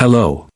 Hello.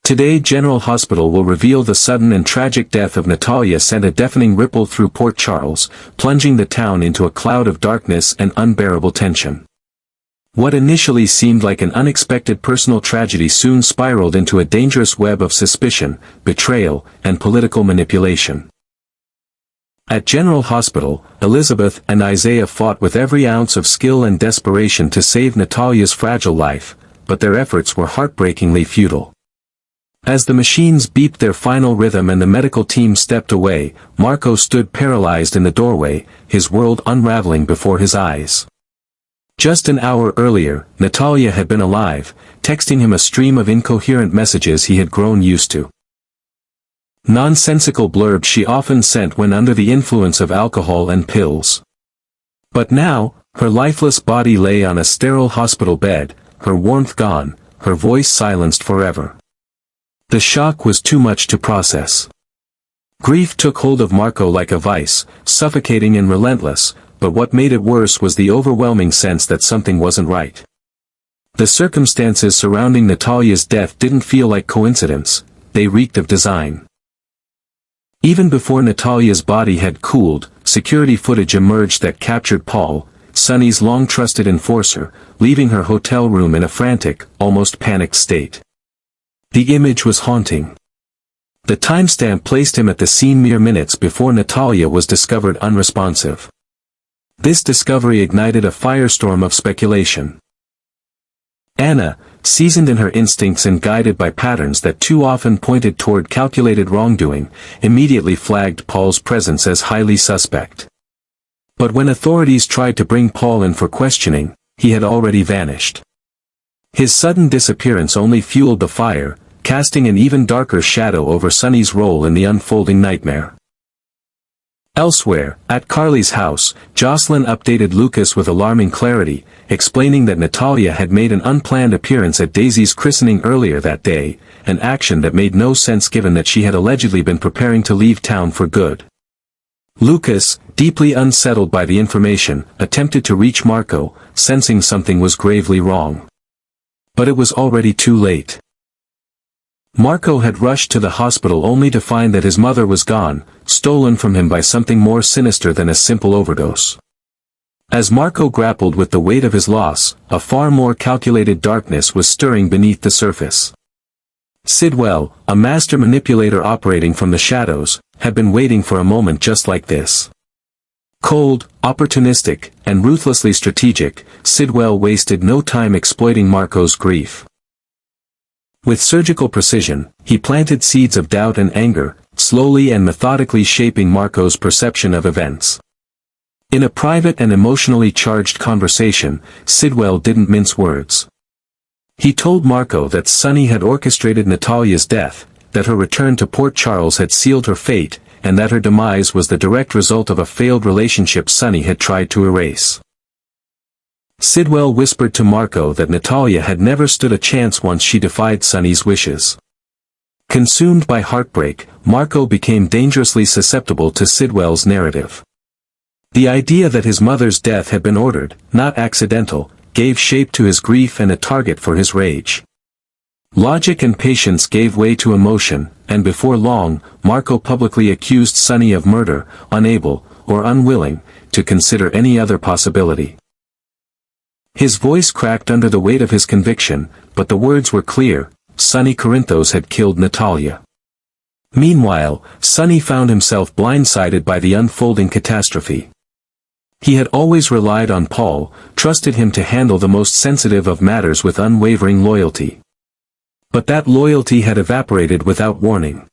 Today General Hospital will reveal the sudden and tragic death of Natalia sent a deafening ripple through Port Charles, plunging the town into a cloud of darkness and unbearable tension. What initially seemed like an unexpected personal tragedy soon spiraled into a dangerous web of suspicion, betrayal, and political manipulation. At General Hospital, Elizabeth and Isaiah fought with every ounce of skill and desperation to save Natalia's fragile life, but their efforts were heartbreakingly futile. As the machines beeped their final rhythm and the medical team stepped away, Marco stood paralyzed in the doorway, his world unraveling before his eyes. Just an hour earlier, Natalia had been alive, texting him a stream of incoherent messages he had grown used to. Nonsensical blurbs she often sent when under the influence of alcohol and pills. But now, her lifeless body lay on a sterile hospital bed, her warmth gone, her voice silenced forever. The shock was too much to process. Grief took hold of Marco like a vice, suffocating and relentless, but what made it worse was the overwhelming sense that something wasn't right. The circumstances surrounding Natalia's death didn't feel like coincidence, they reeked of design. Even before Natalia's body had cooled, security footage emerged that captured Paul, Sonny's long-trusted enforcer, leaving her hotel room in a frantic, almost panicked state. The image was haunting. The timestamp placed him at the scene mere minutes before Natalia was discovered unresponsive. This discovery ignited a firestorm of speculation. Anna, seasoned in her instincts and guided by patterns that too often pointed toward calculated wrongdoing, immediately flagged Paul's presence as highly suspect. But when authorities tried to bring Paul in for questioning, he had already vanished. His sudden disappearance only fueled the fire, casting an even darker shadow over Sonny's role in the unfolding nightmare. Elsewhere, at Carly's house, Jocelyn updated Lucas with alarming clarity, explaining that Natalia had made an unplanned appearance at Daisy's christening earlier that day, an action that made no sense given that she had allegedly been preparing to leave town for good. Lucas, deeply unsettled by the information, attempted to reach Marco, sensing something was gravely wrong. But it was already too late. Marco had rushed to the hospital only to find that his mother was gone, stolen from him by something more sinister than a simple overdose. As Marco grappled with the weight of his loss, a far more calculated darkness was stirring beneath the surface. Sidwell, a master manipulator operating from the shadows, had been waiting for a moment just like this. Cold, opportunistic, and ruthlessly strategic, Sidwell wasted no time exploiting Marco's grief. With surgical precision, he planted seeds of doubt and anger, slowly and methodically shaping Marco's perception of events. In a private and emotionally charged conversation, Sidwell didn't mince words. He told Marco that Sonny had orchestrated Natalia's death, that her return to Port Charles had sealed her fate, and that her demise was the direct result of a failed relationship Sonny had tried to erase. Sidwell whispered to Marco that Natalia had never stood a chance once she defied Sonny's wishes. Consumed by heartbreak, Marco became dangerously susceptible to Sidwell's narrative. The idea that his mother's death had been ordered, not accidental, gave shape to his grief and a target for his rage. Logic and patience gave way to emotion, and before long, Marco publicly accused Sonny of murder, unable, or unwilling, to consider any other possibility. His voice cracked under the weight of his conviction, but the words were clear: Sonny Corinthos had killed Natalia. Meanwhile, Sonny found himself blindsided by the unfolding catastrophe. He had always relied on Paul, trusted him to handle the most sensitive of matters with unwavering loyalty. But that loyalty had evaporated without warning.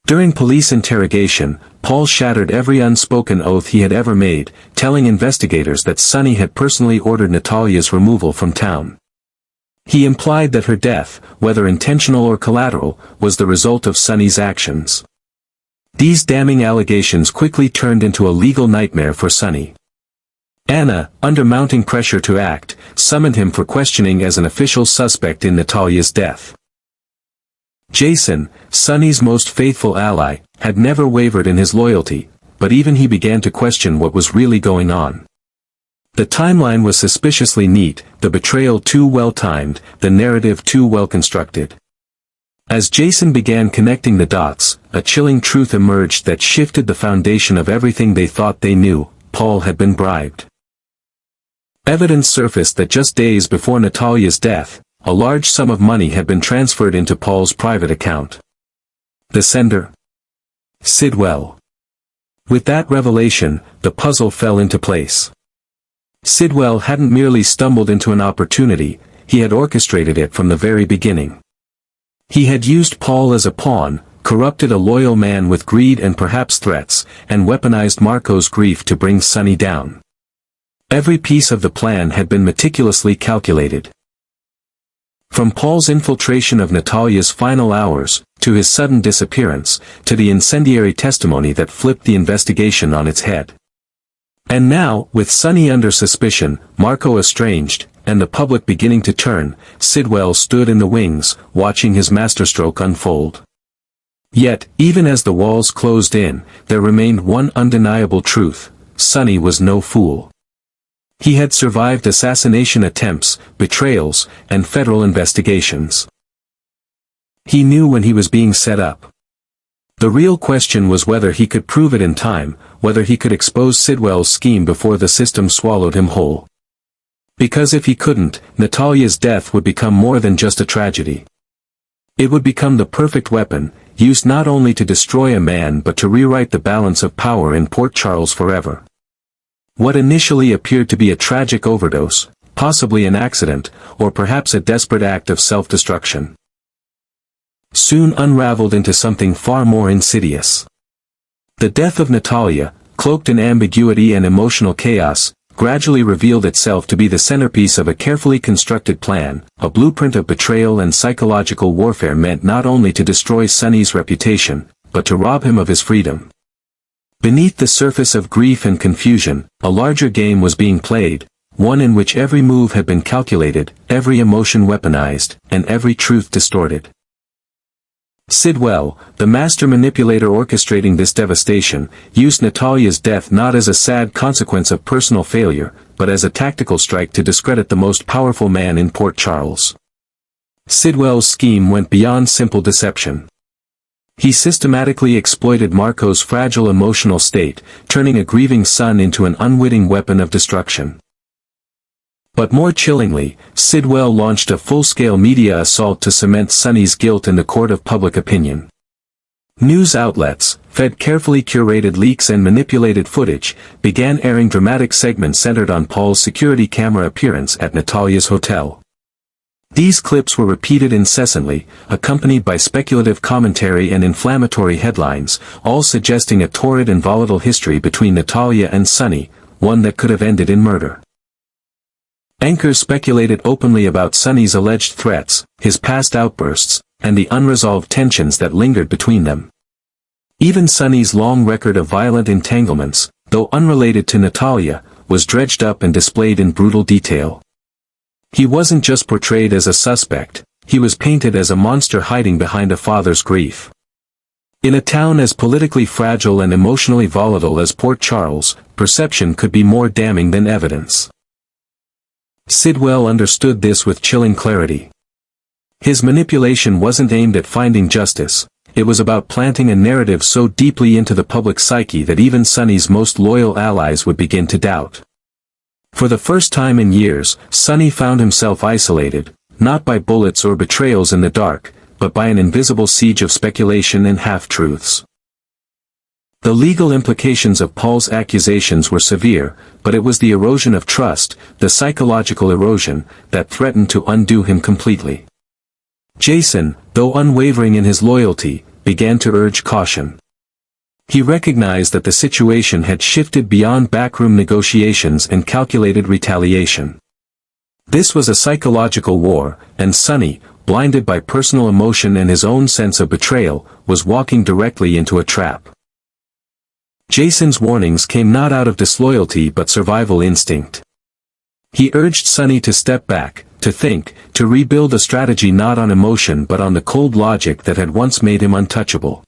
During police interrogation, Paul shattered every unspoken oath he had ever made, telling investigators that Sonny had personally ordered Natalia's removal from town. He implied that her death, whether intentional or collateral, was the result of Sonny's actions. These damning allegations quickly turned into a legal nightmare for Sonny. Anna, under mounting pressure to act, summoned him for questioning as an official suspect in Natalia's death. Jason, Sonny's most faithful ally, had never wavered in his loyalty, but even he began to question what was really going on. The timeline was suspiciously neat, the betrayal too well timed, the narrative too well constructed. As Jason began connecting the dots, a chilling truth emerged that shifted the foundation of everything they thought they knew: Paul had been bribed. Evidence surfaced that just days before Natalya's death, a large sum of money had been transferred into Paul's private account. The sender? Sidwell. With that revelation, the puzzle fell into place. Sidwell hadn't merely stumbled into an opportunity, he had orchestrated it from the very beginning. He had used Paul as a pawn, corrupted a loyal man with greed and perhaps threats, and weaponized Marco's grief to bring Sonny down. Every piece of the plan had been meticulously calculated. From Paul's infiltration of Natalya's final hours, to his sudden disappearance, to the incendiary testimony that flipped the investigation on its head. And now, with Sonny under suspicion, Marco estranged, and the public beginning to turn, Sidwell stood in the wings, watching his masterstroke unfold. Yet, even as the walls closed in, there remained one undeniable truth: Sonny was no fool. He had survived assassination attempts, betrayals, and federal investigations. He knew when he was being set up. The real question was whether he could prove it in time, whether he could expose Sidwell's scheme before the system swallowed him whole. Because if he couldn't, Natalya's death would become more than just a tragedy. It would become the perfect weapon, used not only to destroy a man but to rewrite the balance of power in Port Charles forever. What initially appeared to be a tragic overdose, possibly an accident, or perhaps a desperate act of self-destruction, soon unraveled into something far more insidious. The death of Natalya, cloaked in ambiguity and emotional chaos, gradually revealed itself to be the centerpiece of a carefully constructed plan, a blueprint of betrayal and psychological warfare meant not only to destroy Sonny's reputation, but to rob him of his freedom. Beneath the surface of grief and confusion, a larger game was being played, one in which every move had been calculated, every emotion weaponized, and every truth distorted. Sidwell, the master manipulator orchestrating this devastation, used Natalya's death not as a sad consequence of personal failure, but as a tactical strike to discredit the most powerful man in Port Charles. Sidwell's scheme went beyond simple deception. He systematically exploited Marco's fragile emotional state, turning a grieving son into an unwitting weapon of destruction. But more chillingly, Sidwell launched a full-scale media assault to cement Sonny's guilt in the court of public opinion. News outlets, fed carefully curated leaks and manipulated footage, began airing dramatic segments centered on Paul's security camera appearance at Natalya's hotel. These clips were repeated incessantly, accompanied by speculative commentary and inflammatory headlines, all suggesting a torrid and volatile history between Natalya and Sonny, one that could have ended in murder. Anchors speculated openly about Sonny's alleged threats, his past outbursts, and the unresolved tensions that lingered between them. Even Sonny's long record of violent entanglements, though unrelated to Natalya, was dredged up and displayed in brutal detail. He wasn't just portrayed as a suspect, he was painted as a monster hiding behind a father's grief. In a town as politically fragile and emotionally volatile as Port Charles, perception could be more damning than evidence. Sidwell understood this with chilling clarity. His manipulation wasn't aimed at finding justice, it was about planting a narrative so deeply into the public psyche that even Sonny's most loyal allies would begin to doubt. For the first time in years, Sonny found himself isolated, not by bullets or betrayals in the dark, but by an invisible siege of speculation and half-truths. The legal implications of Paul's accusations were severe, but it was the erosion of trust, the psychological erosion, that threatened to undo him completely. Jason, though unwavering in his loyalty, began to urge caution. He recognized that the situation had shifted beyond backroom negotiations and calculated retaliation. This was a psychological war, and Sonny, blinded by personal emotion and his own sense of betrayal, was walking directly into a trap. Jason's warnings came not out of disloyalty but survival instinct. He urged Sonny to step back, to think, to rebuild a strategy not on emotion but on the cold logic that had once made him untouchable.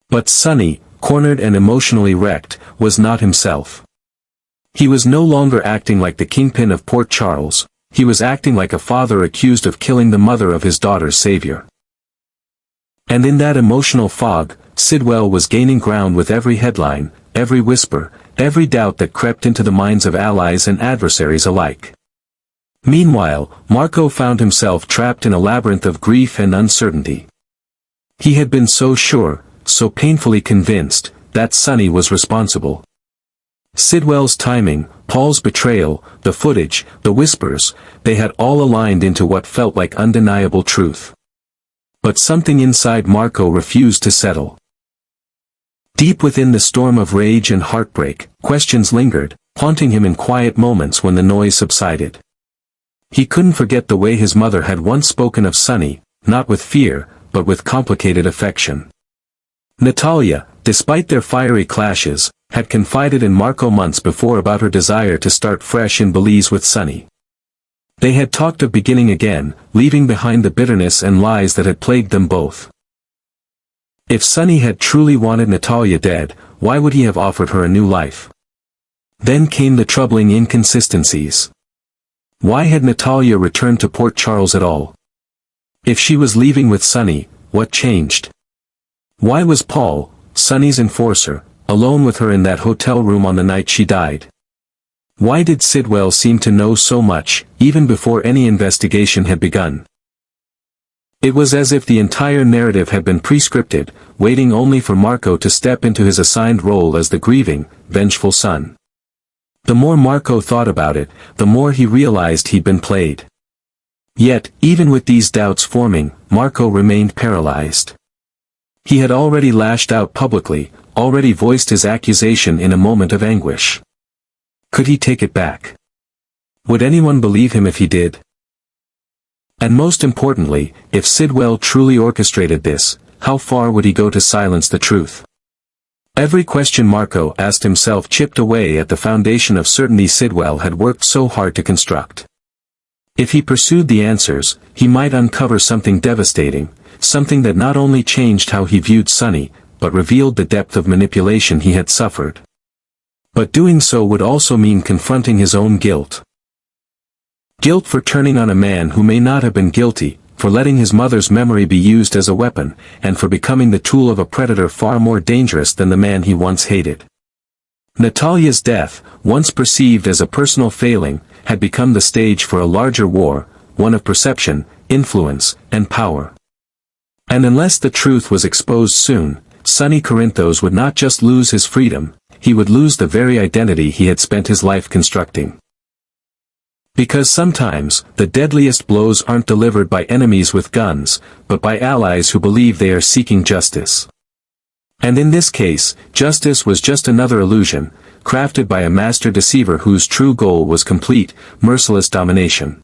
But Sonny, cornered and emotionally wrecked, was not himself. He was no longer acting like the kingpin of Port Charles, he was acting like a father accused of killing the mother of his daughter's savior. And in that emotional fog, Sidwell was gaining ground with every headline, every whisper, every doubt that crept into the minds of allies and adversaries alike. Meanwhile, Marco found himself trapped in a labyrinth of grief and uncertainty. He had been so sure, so painfully convinced, that Sonny was responsible. Sidwell's timing, Paul's betrayal, the footage, the whispers, they had all aligned into what felt like undeniable truth. But something inside Marco refused to settle. Deep within the storm of rage and heartbreak, questions lingered, haunting him in quiet moments when the noise subsided. He couldn't forget the way his mother had once spoken of Sonny, not with fear, but with complicated affection. Natalia, despite their fiery clashes, had confided in Marco months before about her desire to start fresh in Belize with Sonny. They had talked of beginning again, leaving behind the bitterness and lies that had plagued them both. If Sonny had truly wanted Natalia dead, why would he have offered her a new life? Then came the troubling inconsistencies. Why had Natalia returned to Port Charles at all? If she was leaving with Sonny, what changed? Why was Paul, Sonny's enforcer, alone with her in that hotel room on the night she died? Why did Sidwell seem to know so much, even before any investigation had begun? It was as if the entire narrative had been prescripted, waiting only for Marco to step into his assigned role as the grieving, vengeful son. The more Marco thought about it, the more he realized he'd been played. Yet, even with these doubts forming, Marco remained paralyzed. He had already lashed out publicly, already voiced his accusation in a moment of anguish. Could he take it back? Would anyone believe him if he did? And most importantly, if Sidwell truly orchestrated this, how far would he go to silence the truth? Every question Marco asked himself chipped away at the foundation of certainty Sidwell had worked so hard to construct. If he pursued the answers, he might uncover something devastating, something that not only changed how he viewed Sonny, but revealed the depth of manipulation he had suffered. But doing so would also mean confronting his own guilt. Guilt for turning on a man who may not have been guilty, for letting his mother's memory be used as a weapon, and for becoming the tool of a predator far more dangerous than the man he once hated. Natalia's death, once perceived as a personal failing, had become the stage for a larger war, one of perception, influence, and power. And unless the truth was exposed soon, Sonny Corinthos would not just lose his freedom, he would lose the very identity he had spent his life constructing. Because sometimes, the deadliest blows aren't delivered by enemies with guns, but by allies who believe they are seeking justice. And in this case, justice was just another illusion, crafted by a master deceiver whose true goal was complete, merciless domination.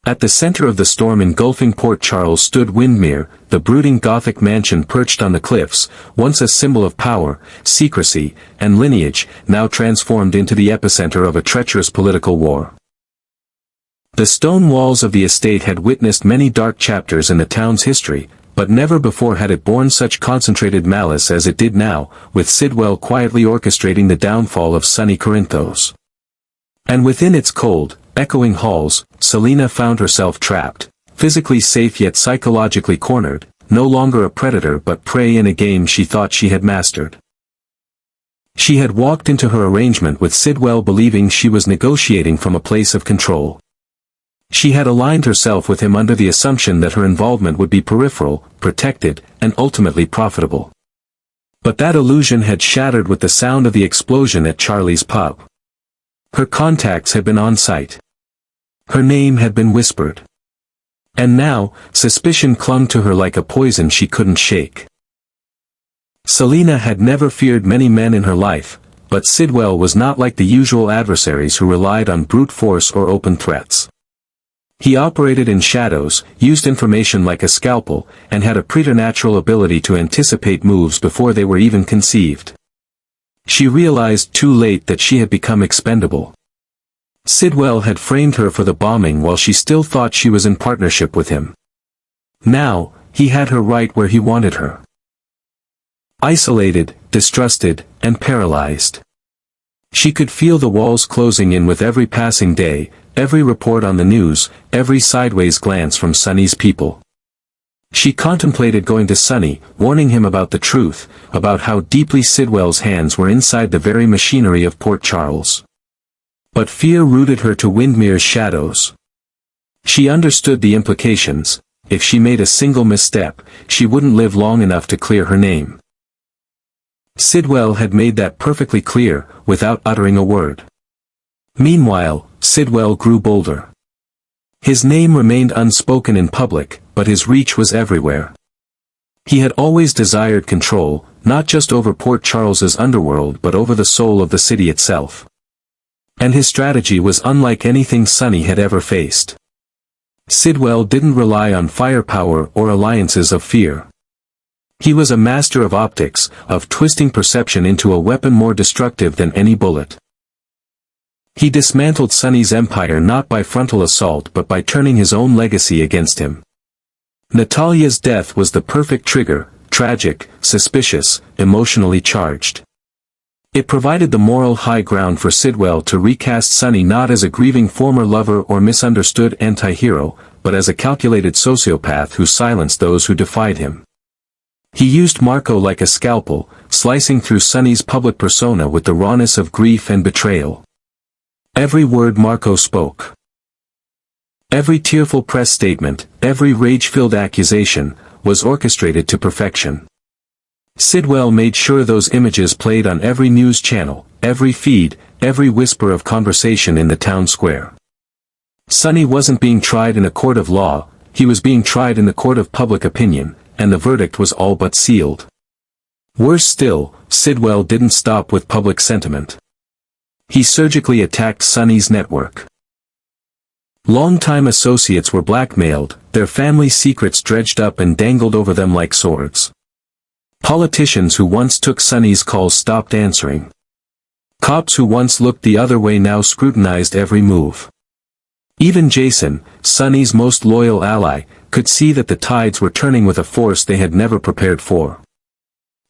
At the center of the storm engulfing Port Charles stood Windmere, the brooding Gothic mansion perched on the cliffs, once a symbol of power, secrecy, and lineage, now transformed into the epicenter of a treacherous political war. The stone walls of the estate had witnessed many dark chapters in the town's history, but never before had it borne such concentrated malice as it did now, with Sidwell quietly orchestrating the downfall of Sonny Corinthos. And within its cold, echoing halls, Selina found herself trapped, physically safe yet psychologically cornered, no longer a predator but prey in a game she thought she had mastered. She had walked into her arrangement with Sidwell believing she was negotiating from a place of control. She had aligned herself with him under the assumption that her involvement would be peripheral, protected, and ultimately profitable. But that illusion had shattered with the sound of the explosion at Charlie's pub. Her contacts had been on site. Her name had been whispered. And now, suspicion clung to her like a poison she couldn't shake. Selina had never feared many men in her life, but Sidwell was not like the usual adversaries who relied on brute force or open threats. He operated in shadows, used information like a scalpel, and had a preternatural ability to anticipate moves before they were even conceived. She realized too late that she had become expendable. Sidwell had framed her for the bombing while she still thought she was in partnership with him. Now, he had her right where he wanted her. Isolated, distrusted, and paralyzed. She could feel the walls closing in with every passing day, every report on the news, every sideways glance from Sonny's people. She contemplated going to Sonny, warning him about the truth, about how deeply Sidwell's hands were inside the very machinery of Port Charles. But fear rooted her to Windmere's shadows. She understood the implications. If she made a single misstep, she wouldn't live long enough to clear her name. Sidwell had made that perfectly clear, without uttering a word. Meanwhile, Sidwell grew bolder. His name remained unspoken in public, but his reach was everywhere. He had always desired control, not just over Port Charles's underworld but over the soul of the city itself. And his strategy was unlike anything Sonny had ever faced. Sidwell didn't rely on firepower or alliances of fear. He was a master of optics, of twisting perception into a weapon more destructive than any bullet. He dismantled Sonny's empire not by frontal assault but by turning his own legacy against him. Natalya's death was the perfect trigger, tragic, suspicious, emotionally charged. It provided the moral high ground for Sidwell to recast Sonny not as a grieving former lover or misunderstood anti-hero, but as a calculated sociopath who silenced those who defied him. He used Marco like a scalpel, slicing through Sonny's public persona with the rawness of grief and betrayal. Every word Marco spoke, every tearful press statement, every rage-filled accusation, was orchestrated to perfection. Sidwell made sure those images played on every news channel, every feed, every whisper of conversation in the town square. Sonny wasn't being tried in a court of law, he was being tried in the court of public opinion, and the verdict was all but sealed. Worse still, Sidwell didn't stop with public sentiment. He surgically attacked Sonny's network. Longtime associates were blackmailed, their family secrets dredged up and dangled over them like swords. Politicians who once took Sonny's calls stopped answering. Cops who once looked the other way now scrutinized every move. Even Jason, Sonny's most loyal ally, could see that the tides were turning with a force they had never prepared for.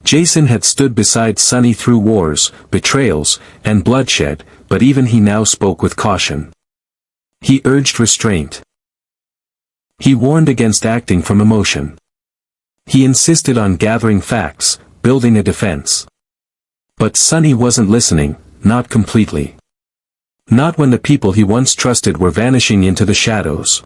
Jason had stood beside Sonny through wars, betrayals, and bloodshed, but even he now spoke with caution. He urged restraint. He warned against acting from emotion. He insisted on gathering facts, building a defense. But Sonny wasn't listening, not completely. Not when the people he once trusted were vanishing into the shadows.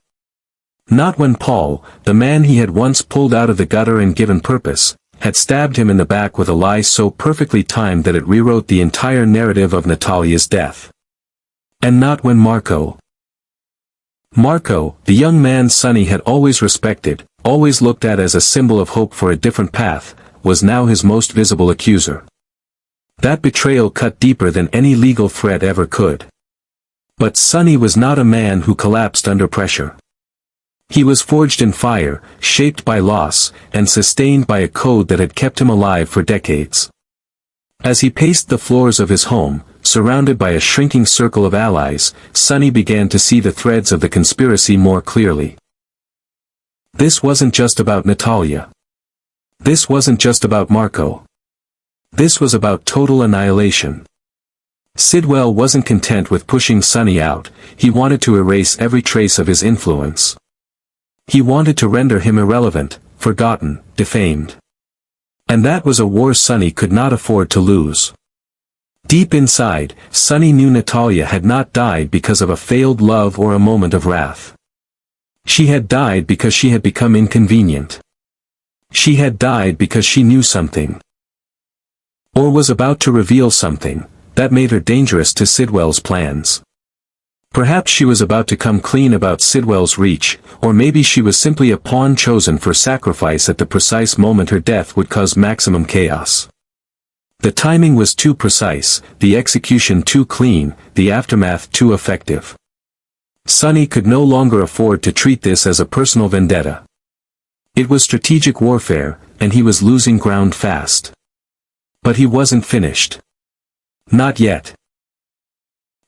Not when Paul, the man he had once pulled out of the gutter and given purpose, had stabbed him in the back with a lie so perfectly timed that it rewrote the entire narrative of Natalya's death. And not when Marco, the young man Sonny had always respected, always looked at as a symbol of hope for a different path, was now his most visible accuser. That betrayal cut deeper than any legal threat ever could. But Sonny was not a man who collapsed under pressure. He was forged in fire, shaped by loss, and sustained by a code that had kept him alive for decades. As he paced the floors of his home, surrounded by a shrinking circle of allies, Sonny began to see the threads of the conspiracy more clearly. This wasn't just about Natalia. This wasn't just about Marco. This was about total annihilation. Sidwell wasn't content with pushing Sonny out, he wanted to erase every trace of his influence. He wanted to render him irrelevant, forgotten, defamed. And that was a war Sonny could not afford to lose. Deep inside, Sonny knew Natalia had not died because of a failed love or a moment of wrath. She had died because she had become inconvenient. She had died because she knew something. Or was about to reveal something, that made her dangerous to Sidwell's plans. Perhaps she was about to come clean about Sidwell's reach, or maybe she was simply a pawn chosen for sacrifice at the precise moment her death would cause maximum chaos. The timing was too precise, the execution too clean, the aftermath too effective. Sonny could no longer afford to treat this as a personal vendetta. It was strategic warfare, and he was losing ground fast. But he wasn't finished. Not yet.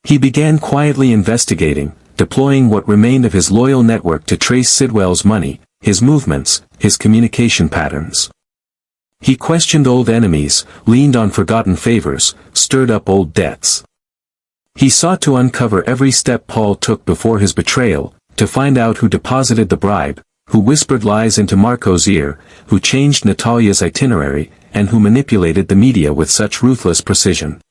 He began quietly investigating, deploying what remained of his loyal network to trace Sidwell's money, his movements, his communication patterns. He questioned old enemies, leaned on forgotten favors, stirred up old debts. He sought to uncover every step Paul took before his betrayal, to find out who deposited the bribe, who whispered lies into Marco's ear, who changed Natalya's itinerary, and who manipulated the media with such ruthless precision.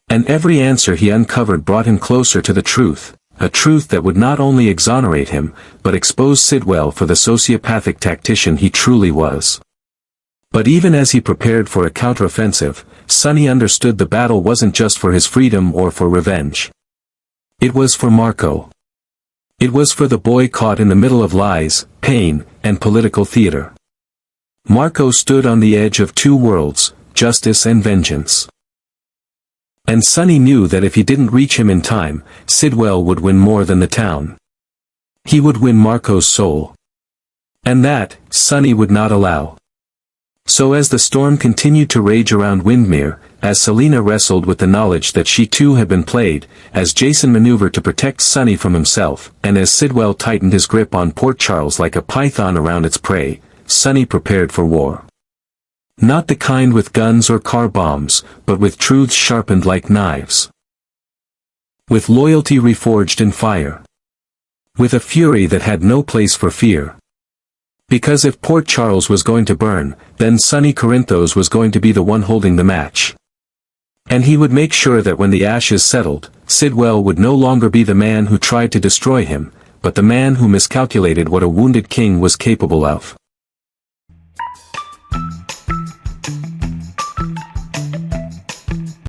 And every answer he uncovered brought him closer to the truth, a truth that would not only exonerate him, but expose Sidwell for the sociopathic tactician he truly was. But even as he prepared for a counteroffensive, Sonny understood the battle wasn't just for his freedom or for revenge. It was for Marco. It was for the boy caught in the middle of lies, pain, and political theater. Marco stood on the edge of two worlds, justice and vengeance. And Sonny knew that if he didn't reach him in time, Sidwell would win more than the town. He would win Marco's soul. And that, Sonny would not allow. So as the storm continued to rage around Windmere, as Selina wrestled with the knowledge that she too had been played, as Jason maneuvered to protect Sonny from himself, and as Sidwell tightened his grip on Port Charles like a python around its prey, Sonny prepared for war. Not the kind with guns or car bombs, but with truths sharpened like knives. With loyalty reforged in fire. With a fury that had no place for fear. Because if Port Charles was going to burn, then Sonny Corinthos was going to be the one holding the match. And he would make sure that when the ashes settled, Sidwell would no longer be the man who tried to destroy him, but the man who miscalculated what a wounded king was capable of.